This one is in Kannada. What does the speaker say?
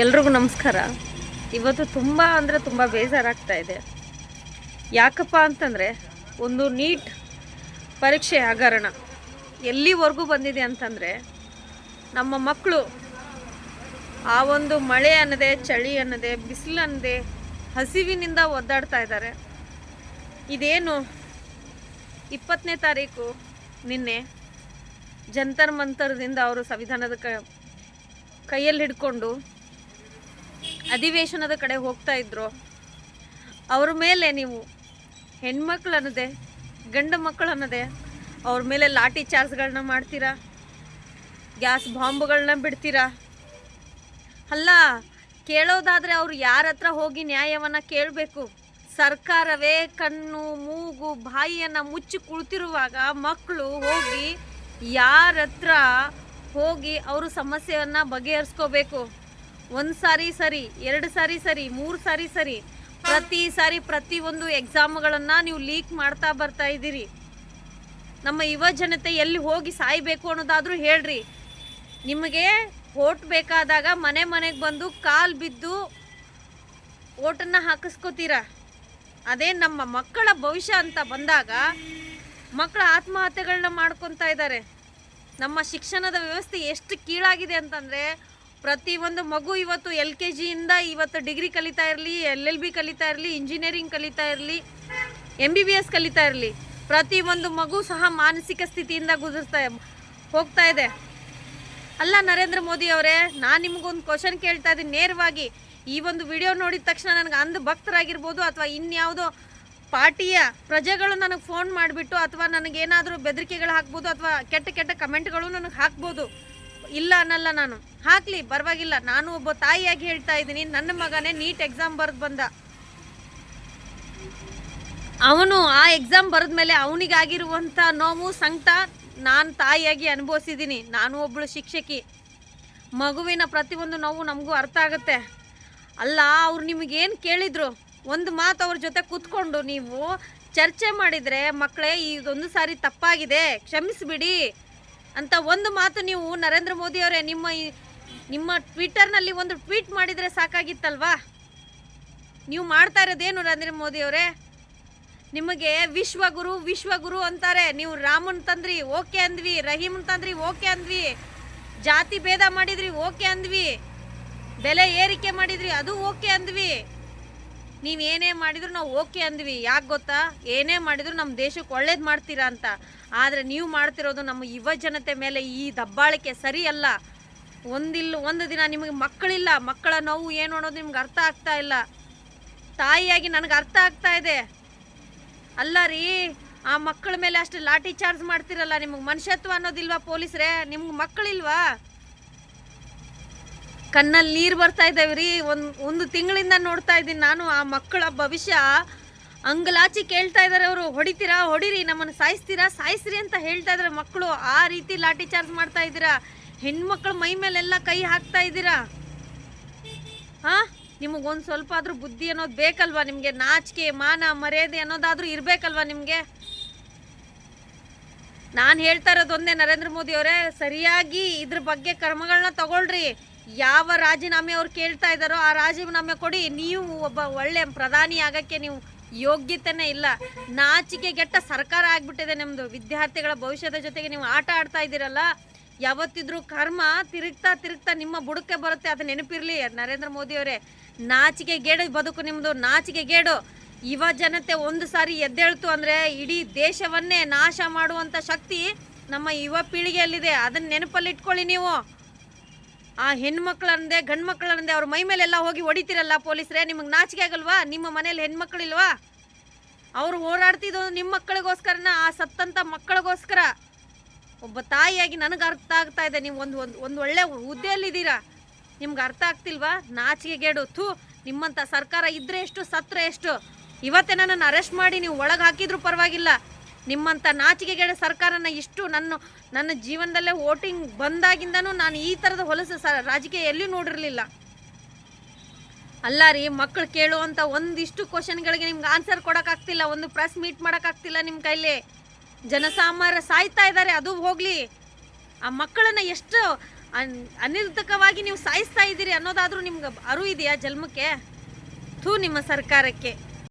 ಎಲ್ರಿಗೂ ನಮಸ್ಕಾರ. ಇವತ್ತು ತುಂಬ ಅಂದರೆ ತುಂಬ ಬೇಜಾರಾಗ್ತಾ ಇದೆ. ಯಾಕಪ್ಪ ಅಂತಂದರೆ ಒಂದು ನೀಟ್ ಪರೀಕ್ಷೆ ಹಗರಣ ಎಲ್ಲಿವರೆಗೂ ಬಂದಿದೆ ಅಂತಂದರೆ, ನಮ್ಮ ಮಕ್ಕಳು ಆ ಒಂದು ಮಳೆ ಅನ್ನದೆ, ಚಳಿ ಅನ್ನದೆ, ಬಿಸಿಲು ಅನ್ನದೆ, ಹಸಿವಿನಿಂದ ಒದ್ದಾಡ್ತಾ ಇದ್ದಾರೆ. ಇದೇನು 20ನೇ ತಾರೀಕು ನಿನ್ನೆ ಜಂತರ್ ಮಂತರದಿಂದ ಅವರು ಸಂವಿಧಾನದ ಕೈಯಲ್ಲಿ ಹಿಡ್ಕೊಂಡು ಅಧಿವೇಶನದ ಕಡೆ ಹೋಗ್ತಾ ಇದ್ರು. ಅವ್ರ ಮೇಲೆ ನೀವು ಹೆಣ್ಮಕ್ಳು ಅನ್ನದೆ, ಗಂಡು ಮಕ್ಕಳು ಅನ್ನದೆ ಅವ್ರ ಮೇಲೆ ಲಾಠಿ ಚಾರ್ಜ್ಗಳನ್ನ ಮಾಡ್ತೀರಾ, ಗ್ಯಾಸ್ ಬಾಂಬ್ಗಳನ್ನ ಬಿಡ್ತೀರಾ. ಅಲ್ಲ, ಕೇಳೋದಾದರೆ ಅವ್ರು ಯಾರ ಹತ್ರ ಹೋಗಿ ನ್ಯಾಯವನ್ನು ಕೇಳಬೇಕು? ಸರ್ಕಾರವೇ ಕಣ್ಣು ಮೂಗು ಬಾಯಿಯನ್ನು ಮುಚ್ಚಿ ಕುಳಿತಿರುವಾಗ ಮಕ್ಕಳು ಹೋಗಿ ಯಾರ ಹತ್ರ ಹೋಗಿ ಅವರು ಸಮಸ್ಯೆಯನ್ನು ಬಗೆಹರಿಸ್ಕೋಬೇಕು? 1 ಸಾರಿ ಸರಿ, 2 ಸಾರಿ ಸರಿ, 3 ಸಾರಿ ಸರಿ, ಪ್ರತಿ ಸಾರಿ ಪ್ರತಿಯೊಂದು ಎಕ್ಸಾಮ್ಗಳನ್ನು ನೀವು ಲೀಕ್ ಮಾಡ್ತಾ ಬರ್ತಾ ಇದ್ದೀರಿ. ನಮ್ಮ ಯುವ ಜನತೆ ಎಲ್ಲಿ ಹೋಗಿ ಸಾಯಬೇಕು ಅನ್ನೋದಾದರೂ ಹೇಳ್ರಿ. ನಿಮಗೆ ಓಟ್ ಬೇಕಾದಾಗ ಮನೆ ಮನೆಗೆ ಬಂದು ಕಾಲು ಬಿದ್ದು ಓಟನ್ನು ಹಾಕಿಸ್ಕೋತೀರ. ಅದೇ ನಮ್ಮ ಮಕ್ಕಳ ಭವಿಷ್ಯ ಅಂತ ಬಂದಾಗ ಮಕ್ಕಳ ಆತ್ಮಹತ್ಯೆಗಳನ್ನ ಮಾಡ್ಕೊತಾ ಇದ್ದಾರೆ. ನಮ್ಮ ಶಿಕ್ಷಣದ ವ್ಯವಸ್ಥೆ ಎಷ್ಟು ಕೀಳಾಗಿದೆ ಅಂತಂದರೆ, ಪ್ರತಿಯೊಂದು ಮಗು ಇವತ್ತು LKG ಇಂದ ಇವತ್ತು ಡಿಗ್ರಿ ಕಲಿತಾ ಇರಲಿ, LLB ಕಲಿತಾ ಇರಲಿ, ಇಂಜಿನಿಯರಿಂಗ್ ಕಲಿತಾ ಇರಲಿ, MBBS ಕಲಿತಾ ಇರಲಿ, ಪ್ರತಿಯೊಂದು ಮಗು ಸಹ ಮಾನಸಿಕ ಸ್ಥಿತಿಯಿಂದ ಹೋಗ್ತಾ ಇದೆ. ಅಲ್ಲ ನರೇಂದ್ರ ಮೋದಿ ಅವರೇ, ನಾನು ನಿಮಗೊಂದು ಕ್ವಶನ್ ಕೇಳ್ತಾ ಇದ್ದೀನಿ ನೇರವಾಗಿ. ಈ ಒಂದು ವಿಡಿಯೋ ನೋಡಿದ ತಕ್ಷಣ ನನಗೆ ಅಂಧ ಭಕ್ತರಾಗಿರ್ಬೋದು ಅಥವಾ ಇನ್ಯಾವುದೋ ಪಾರ್ಟಿಯ ಪ್ರಜೆಗಳು ನನಗೆ ಫೋನ್ ಮಾಡಿಬಿಟ್ಟು ಅಥವಾ ನನಗೇನಾದರೂ ಬೆದರಿಕೆಗಳು ಹಾಕ್ಬೋದು ಅಥವಾ ಕೆಟ್ಟ ಕೆಟ್ಟ ಕಮೆಂಟ್ಗಳು ನನಗೆ ಹಾಕ್ಬೋದು. ಇಲ್ಲ ಅನ್ನಲ್ಲ, ನಾನು ಹಾಕಲಿ, ಪರವಾಗಿಲ್ಲ. ನಾನು ಒಬ್ಬ ತಾಯಿಯಾಗಿ ಹೇಳ್ತಾ ಇದ್ದೀನಿ, ನನ್ನ ಮಗನೇ ನೀಟ್ ಎಕ್ಸಾಮ್ ಬರೆದು ಬಂದ. ಅವನು ಆ ಎಕ್ಸಾಮ್ ಬರೆದ ಮೇಲೆ ಅವನಿಗಾಗಿರುವಂಥ ನೋವು ಸಂಕಟ ನಾನು ತಾಯಿಯಾಗಿ ಅನುಭವಿಸಿದ್ದೀನಿ. ನಾನು ಒಬ್ಬಳು ಶಿಕ್ಷಕಿ. ಮಗುವಿನ ಪ್ರತಿಯೊಂದು ನೋವು ನಮಗೂ ಅರ್ಥ ಆಗುತ್ತೆ. ಅಲ್ಲ, ಅವ್ರು ನಿಮಗೇನು ಕೇಳಿದ್ರು? ಒಂದು ಮಾತು ಅವ್ರ ಜೊತೆ ಕೂತ್ಕೊಂಡು ನೀವು ಚರ್ಚೆ ಮಾಡಿದರೆ, ಮಕ್ಕಳೇ ಇದೊಂದು ಸಾರಿ ತಪ್ಪಾಗಿದೆ, ಕ್ಷಮಿಸಿಬಿಡಿ ಅಂತ ಒಂದು ಮಾತು ನೀವು ನರೇಂದ್ರ ಮೋದಿ ಅವರೇ ನಿಮ್ಮ ಟ್ವಿಟ್ಟರ್ನಲ್ಲಿ ಒಂದು ಟ್ವೀಟ್ ಮಾಡಿದರೆ ಸಾಕಾಗಿತ್ತಲ್ವಾ? ನೀವು ಮಾಡ್ತಾ ಇರೋದೇನು ನರೇಂದ್ರ ಮೋದಿ ಅವರೇ? ನಿಮಗೆ ವಿಶ್ವಗುರು ಅಂತಾರೆ. ನೀವು ರಾಮನ್ ತಂದ್ರಿ, ಓಕೆ ಅಂದ್ವಿ. ರಹೀಮನ್ ತಂದ್ರಿ, ಓಕೆ ಅಂದ್ವಿ. ಜಾತಿ ಭೇದ ಮಾಡಿದ್ರಿ, ಓಕೆ ಅಂದ್ವಿ. ಬೆಲೆ ಏರಿಕೆ ಮಾಡಿದ್ರಿ, ಅದು ಓಕೆ ಅಂದ್ವಿ. ನೀವೇನೇ ಮಾಡಿದ್ರು ನಾವು ಓಕೆ ಅಂದ್ವಿ. ಯಾಕೆ ಗೊತ್ತಾ? ಏನೇ ಮಾಡಿದ್ರು ನಮ್ಮ ದೇಶಕ್ಕೆ ಒಳ್ಳೇದು ಮಾಡ್ತೀರಾ ಅಂತ. ಆದರೆ ನೀವು ಮಾಡ್ತಿರೋದು ನಮ್ಮ ಯುವ ಜನತೆ ಮೇಲೆ ಈ ದಬ್ಬಾಳಿಕೆ ಸರಿ ಅಲ್ಲ. ಒಂದು ದಿನ ನಿಮಗೆ ಮಕ್ಕಳಿಲ್ಲ, ಮಕ್ಕಳ ನೋವು ಏನು ಅನ್ನೋದು ನಿಮ್ಗೆ ಅರ್ಥ ಆಗ್ತಾ ಇಲ್ಲ. ತಾಯಿಯಾಗಿ ನನಗೆ ಅರ್ಥ ಆಗ್ತಾ ಇದೆ. ಅಲ್ಲ ರೀ, ಆ ಮಕ್ಕಳ ಮೇಲೆ ಅಷ್ಟು ಲಾಠಿ ಚಾರ್ಜ್ ಮಾಡ್ತಿರಲ್ಲ, ನಿಮಗೆ ಮನುಷ್ಯತ್ವ ಅನ್ನೋದಿಲ್ವಾ ಪೊಲೀಸರೇ? ನಿಮ್ಗೆ ಮಕ್ಕಳಿಲ್ವಾ? ಕಣ್ಣಲ್ಲಿ ನೀರು ಬರ್ತಾ ಇದ್ದಾವೆ ರೀ. ಒಂದು ತಿಂಗಳಿಂದ ನೋಡ್ತಾ ಇದ್ದೀನಿ ನಾನು. ಆ ಮಕ್ಕಳ ಭವಿಷ್ಯ ಅಂಗಲಾಚಿ ಕೇಳ್ತಾ ಇದ್ದಾರೆ ಅವರು. ಹೊಡಿತೀರಾ, ಹೊಡಿರಿ, ನಮ್ಮನ್ನು ಸಾಯಿಸ್ತೀರಿ ಅಂತ ಹೇಳ್ತಾ ಇದ್ದಾರೆ ಮಕ್ಕಳು. ಆ ರೀತಿ ಲಾಠಿ ಚಾರ್ಜ್ ಮಾಡ್ತಾ ಇದ್ದೀರಾ. ಹೆಣ್ಮಕ್ಳು ಮೈ ಮೇಲೆಲ್ಲ ಕೈ ಹಾಕ್ತಾ ಇದ್ದೀರಾ. ನಿಮಗೊಂದು ಸ್ವಲ್ಪ ಆದರೂ ಬುದ್ಧಿ ಅನ್ನೋದು ಬೇಕಲ್ವಾ? ನಿಮಗೆ ನಾಚಿಕೆ ಮಾನ ಮರ್ಯಾದೆ ಅನ್ನೋದಾದ್ರೂ ಇರಬೇಕಲ್ವಾ ನಿಮಗೆ? ನಾನು ಹೇಳ್ತಾ ಇರೋದು ಒಂದೇ, ನರೇಂದ್ರ ಮೋದಿ ಅವರೇ, ಸರಿಯಾಗಿ ಇದ್ರ ಬಗ್ಗೆ ಕ್ರಮಗಳನ್ನ ತಗೊಳ್ರಿ. ಯಾವ ರಾಜೀನಾಮೆ ಅವ್ರು ಕೇಳ್ತಾ ಇದ್ದಾರೋ ಆ ರಾಜೀನಾಮೆ ಕೊಡಿ. ನೀವು ಒಬ್ಬ ಒಳ್ಳೆ ಪ್ರಧಾನಿ ಆಗಕ್ಕೆ ನೀವು ಯೋಗ್ಯತೆನೇ ಇಲ್ಲ. ನಾಚಿಕೆಗೆಟ್ಟ ಸರ್ಕಾರ ಆಗ್ಬಿಟ್ಟಿದೆ ನಿಮ್ಮದು. ವಿದ್ಯಾರ್ಥಿಗಳ ಭವಿಷ್ಯದ ಜೊತೆಗೆ ನೀವು ಆಟ ಆಡ್ತಾ ಇದ್ದೀರಲ್ಲ. ಯಾವತ್ತಿದ್ರೂ ಕರ್ಮ ತಿರುಗ್ತಾ ನಿಮ್ಮ ಬುಡಕ್ಕೆ ಬರುತ್ತೆ. ಅದು ನೆನಪಿರಲಿ ನರೇಂದ್ರ ಮೋದಿ ಅವರೇ. ನಾಚಿಕೆಗೇಡು ಬದುಕು ನಿಮ್ಮದು, ನಾಚಿಕೆಗೇಡು. ಯುವ ಜನತೆ ಒಂದು ಸಾರಿ ಎದ್ದೇಳ್ತು ಅಂದರೆ ಇಡೀ ದೇಶವನ್ನೇ ನಾಶ ಮಾಡುವಂಥ ಶಕ್ತಿ ನಮ್ಮ ಯುವ ಪೀಳಿಗೆಯಲ್ಲಿದೆ. ಅದನ್ನು ನೆನಪಲ್ಲಿ ಇಟ್ಕೊಳ್ಳಿ ನೀವು. ಆ ಹೆಣ್ಮಕ್ಳಂದೆ ಗಂಡು ಮಕ್ಕಳಂದೆ ಅವ್ರ ಮೈ ಮೇಲೆಲ್ಲ ಹೋಗಿ ಹೊಡಿತೀರಲ್ಲ ಪೊಲೀಸರೇ, ನಿಮಗೆ ನಾಚಿಕೆ ಆಗಲ್ವಾ? ನಿಮ್ಮ ಮನೇಲಿ ಹೆಣ್ಮಕ್ಳಿಲ್ವಾ? ಅವರು ಹೋರಾಡ್ತಿದ್ದು ನಿಮ್ಮ ಮಕ್ಕಳಿಗೋಸ್ಕರನ, ಆ ಸತ್ತಂಥ ಮಕ್ಕಳಿಗೋಸ್ಕರ. ಒಬ್ಬ ತಾಯಿಯಾಗಿ ನನಗೆ ಅರ್ಥ ಆಗ್ತಾ ಇದೆ. ನೀವು ಒಂದು ಒಳ್ಳೆ ಹುದ್ದೆಯಲ್ಲಿದ್ದೀರಾ, ನಿಮ್ಗೆ ಅರ್ಥ ಆಗ್ತಿಲ್ವಾ? ನಾಚಿಕೆಗೇಡು. ನಿಮ್ಮಂಥ ಸರ್ಕಾರ ಇದ್ರೆ ಎಷ್ಟು, ಸತ್ರೆ ಎಷ್ಟು? ಇವತ್ತೇ ನನ್ನನ್ನು ಅರೆಸ್ಟ್ ಮಾಡಿ ನೀವು ಒಳಗೆ ಹಾಕಿದ್ರೂ ಪರವಾಗಿಲ್ಲ. ನಿಮ್ಮಂಥ ನಾಚಿಕೆಗೇಡು ಸರ್ಕಾರನ ಇಷ್ಟು ನನ್ನ ಜೀವನದಲ್ಲೇ ವೋಟಿಂಗ್ ಬಂದಾಗಿಂದನೂ ನಾನು ಈ ಥರದ ಹೊಲಸು ರಾಜಕೀಯ ಎಲ್ಲಿಯೂ ನೋಡಿರಲಿಲ್ಲ. ಅಲ್ಲ ರೀ, ಮಕ್ಕಳು ಕೇಳುವಂಥ ಒಂದಿಷ್ಟು ಕ್ವಶನ್ಗಳಿಗೆ ನಿಮ್ಗೆ ಆನ್ಸರ್ ಕೊಡೋಕ್ಕಾಗ್ತಿಲ್ಲ. ಒಂದು ಪ್ರೆಸ್ ಮೀಟ್ ಮಾಡೋಕ್ಕಾಗ್ತಿಲ್ಲ ನಿಮ್ಮ ಕೈಲಿ. ಜನಸಾಮಾನ್ಯರು ಸಾಯ್ತಾ ಇದ್ದಾರೆ, ಅದು ಹೋಗಲಿ. ಆ ಮಕ್ಕಳನ್ನು ಎಷ್ಟು ಅನಿರ್ಧಕವಾಗಿ ನೀವು ಸಾಯಿಸ್ತಾ ಇದ್ದೀರಿ ಅನ್ನೋದಾದರೂ ನಿಮ್ಗೆ ಅರಿವು ಇದೆಯಾ ಜನ್ಮಕ್ಕೆ? ಥೂ ನಿಮ್ಮ ಸರ್ಕಾರಕ್ಕೆ.